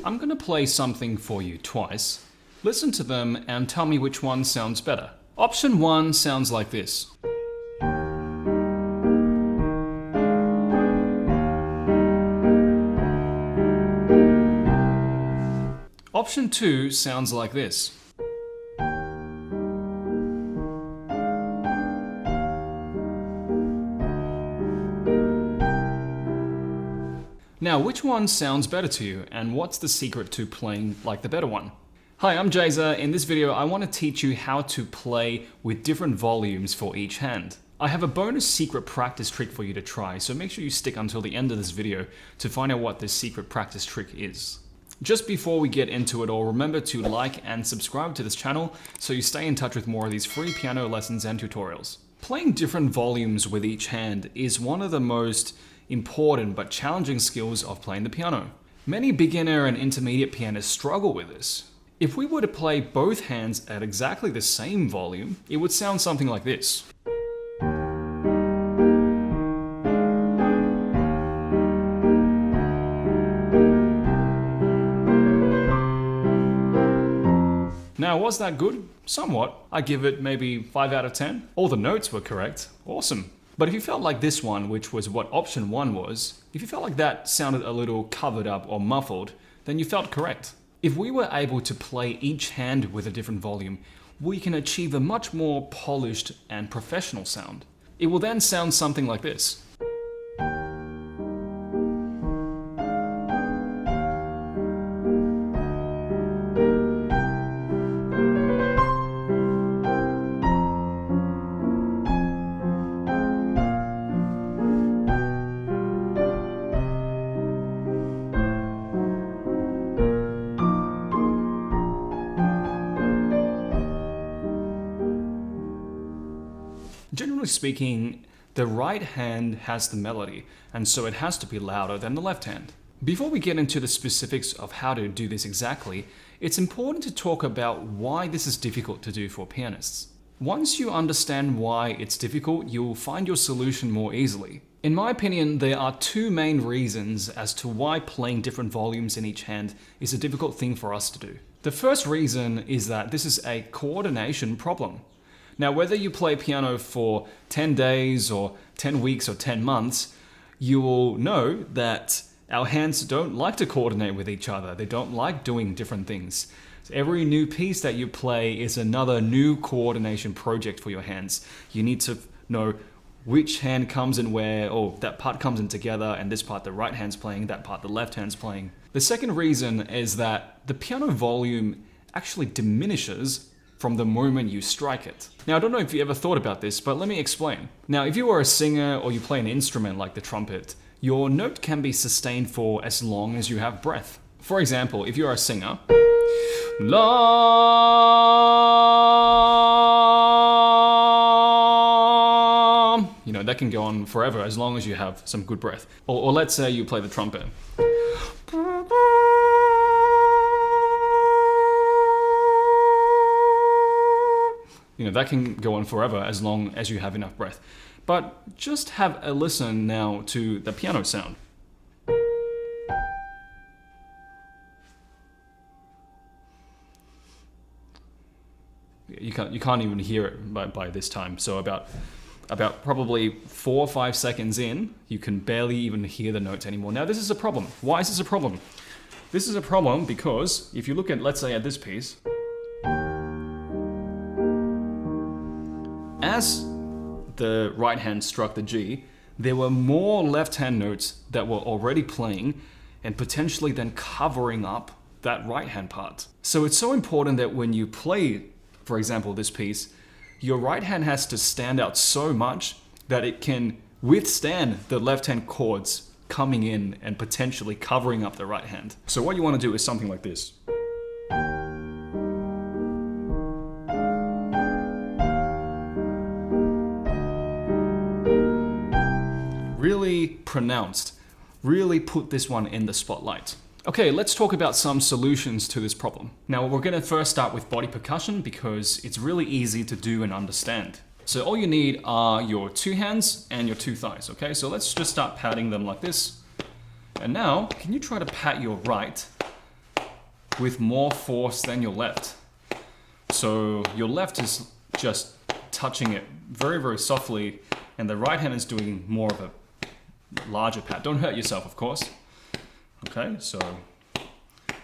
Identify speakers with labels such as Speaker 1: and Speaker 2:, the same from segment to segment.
Speaker 1: I'm going to play something for you twice. Listen to them and tell me which one sounds better. Option 1 sounds like this. Option 2 sounds like this. Now, which one sounds better to you, and what's the secret to playing like the better one? Hi, I'm Jazer. In this video, I want to teach you how to play with different volumes for each hand. I have a bonus secret practice trick for you to try, so make sure you stick until the end of this video to find out what this secret practice trick is. Just before we get into it all, remember to like and subscribe to this channel so you stay in touch with more of these free piano lessons and tutorials. Playing different volumes with each hand is one of the most important but challenging skills of playing the piano. Many beginner and intermediate pianists struggle with this. If we were to play both hands at exactly the same volume, it would sound something like this. Now, was that good? Somewhat. I give it maybe 5 out of 10. All the notes were correct. Awesome. But if you felt like this one, which was what option 1 was, if you felt like that sounded a little covered up or muffled, then you felt correct. If we were able to play each hand with a different volume, we can achieve a much more polished and professional sound. It will then sound something like this. Generally speaking, the right hand has the melody, and so it has to be louder than the left hand. Before we get into the specifics of how to do this exactly, it's important to talk about why this is difficult to do for pianists. Once you understand why it's difficult, you'll find your solution more easily. In my opinion, there are 2 main reasons as to why playing different volumes in each hand is a difficult thing for us to do. The first reason is that this is a coordination problem. Now, whether you play piano for 10 days or 10 weeks or 10 months, you will know that our hands don't like to coordinate with each other. They don't like doing different things. So every new piece that you play is another new coordination project for your hands. You need to know which hand comes in where, or that part comes in together, and this part the right hand's playing, that part the left hand's playing. The second reason is that the piano volume actually diminishes from the moment you strike it. Now, I don't know if you ever thought about this, but let me explain. Now, if you are a singer or you play an instrument like the trumpet, your note can be sustained for as long as you have breath. For example, if you're a singer, that can go on forever as long as you have some good breath. Or let's say you play the trumpet. That can go on forever as long as you have enough breath. But just have a listen now to the piano sound. You can't even hear it by this time. So about probably 4 or 5 seconds in, you can barely even hear the notes anymore. Now, this is a problem. Why is this a problem? This is a problem because if you look at, let's say, at this piece, as the right hand struck the G, there were more left hand notes that were already playing and potentially then covering up that right hand part. So it's so important that when you play, for example, this piece, your right hand has to stand out so much that it can withstand the left hand chords coming in and potentially covering up the right hand. So what you want to do is something like this. Really pronounced, really put this one in the spotlight. Okay, let's talk about some solutions to this problem. Now, we're going to first start with body percussion because it's really easy to do and understand. So all you need are your 2 hands and your 2 thighs, okay? So let's just start patting them like this. And now, can you try to pat your right with more force than your left. So your left is just touching it very, very softly, and the right hand is doing more of a larger pat. Don't hurt yourself, of course. Okay, so,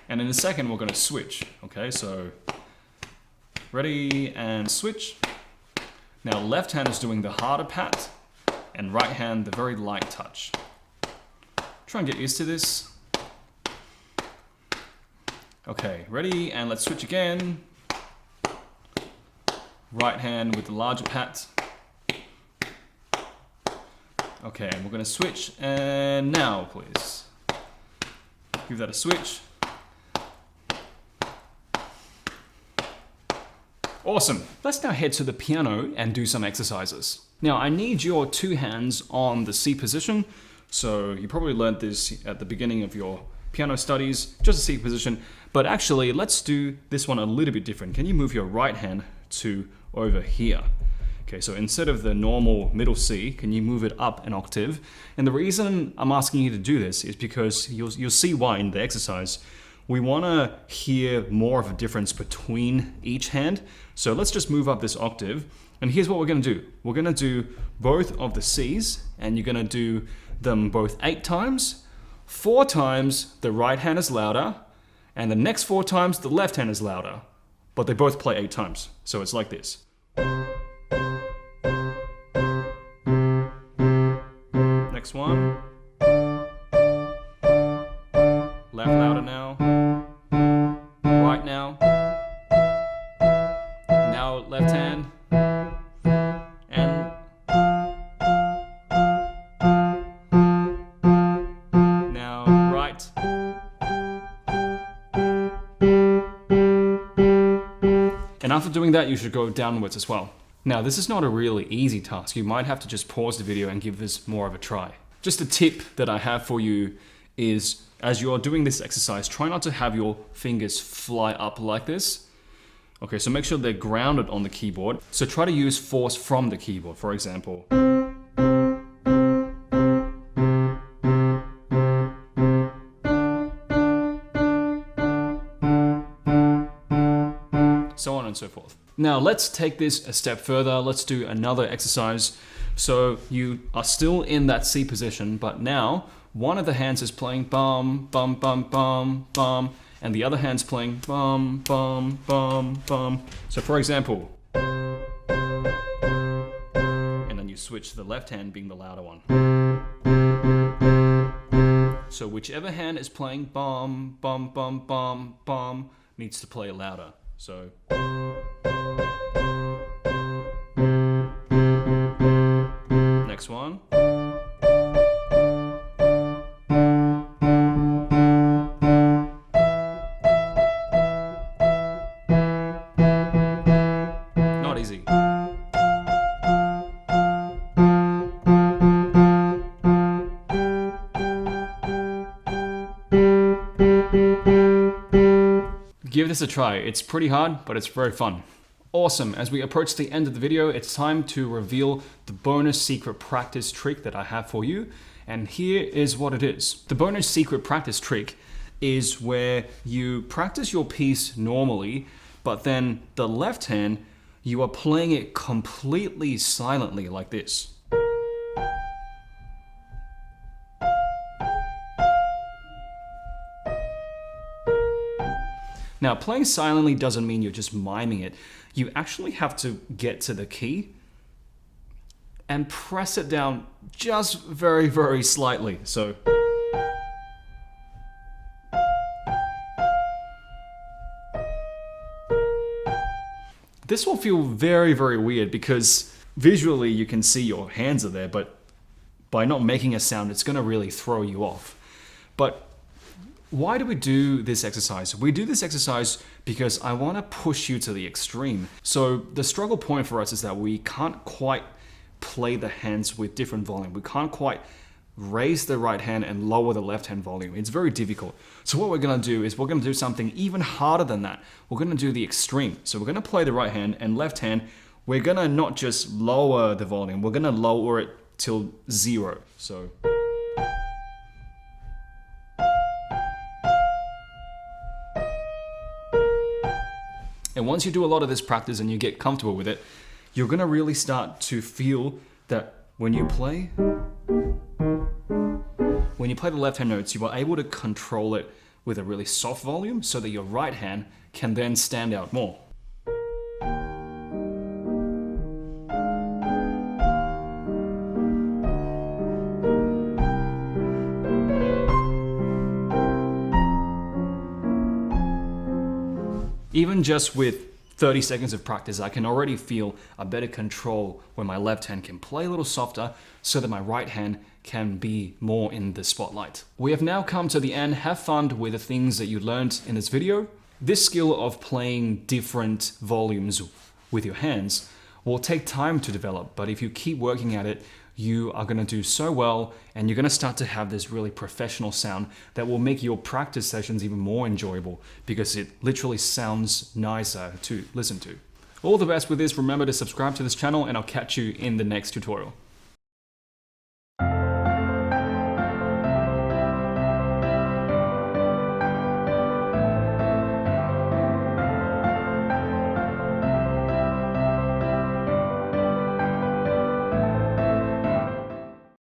Speaker 1: and in a second we're going to switch. Okay, so ready and switch. Now left hand is doing the harder pat, and right hand the very light touch. Try and get used to this. Okay, ready, and let's switch again. Right hand with the larger pat. Okay, and we're going to switch, and now please. Give that a switch. Awesome. Let's now head to the piano and do some exercises. Now I need your two hands on the C position. So you probably learned this at the beginning of your piano studies, just a C position. But actually, let's do this one a little bit different. Can you move your right hand to over here? Okay, so instead of the normal middle C, can you move it up an octave? And the reason I'm asking you to do this is because you'll see why in the exercise. We want to hear more of a difference between each hand. So let's just move up this octave. And here's what we're going to do. We're going to do both of the C's, and you're going to do them both 8 times. 4 times the right hand is louder, and the next 4 times the left hand is louder. But they both play 8 times. So it's like this. Next one. Left louder now. Right now. Now left hand. And now right. And after doing that, you should go downwards as well. Now, this is not a really easy task. You might have to just pause the video and give this more of a try. Just a tip that I have for you is, as you're doing this exercise, try not to have your fingers fly up like this. Okay, so make sure they're grounded on the keyboard. So try to use force from the keyboard, for example. So on and so forth. Now let's take this a step further. Let's do another exercise. So you are still in that C position, but now one of the hands is playing bum, bum, bum, bum, bum, and the other hand's playing bum, bum, bum, bum. So for example, and then you switch to the left hand being the louder one. So whichever hand is playing bum, bum, bum, bum, bum needs to play louder. So. Next one. Not easy. Give this a try. It's pretty hard, but it's very fun. Awesome. As we approach the end of the video, it's time to reveal the bonus secret practice trick that I have for you. And here is what it is. The bonus secret practice trick is where you practice your piece normally, but then the left hand, you are playing it completely silently like this. Now, playing silently doesn't mean you're just miming it. You actually have to get to the key and press it down just very, very slightly. So. This will feel very, very weird because visually you can see your hands are there, but by not making a sound, it's going to really throw you off. But why do we do this exercise? We do this exercise because I want to push you to the extreme. So the struggle point for us is that we can't quite play the hands with different volume. We can't quite raise the right hand and lower the left hand volume. It's very difficult. So what we're going to do is we're going to do something even harder than that. We're going to do the extreme. So we're going to play the right hand and left hand. We're going to not just lower the volume. We're going to lower it till 0. So. And once you do a lot of this practice and you get comfortable with it, you're gonna really start to feel that when you play the left-hand notes, you are able to control it with a really soft volume so that your right hand can then stand out more. Even just with 30 seconds of practice, I can already feel a better control when my left hand can play a little softer so that my right hand can be more in the spotlight. We have now come to the end. Have fun with the things that you learned in this video. This skill of playing different volumes with your hands will take time to develop, but if you keep working at it, you are going to do so well, and you're going to start to have this really professional sound that will make your practice sessions even more enjoyable because it literally sounds nicer to listen to. All the best with this. Remember to subscribe to this channel, and I'll catch you in the next tutorial.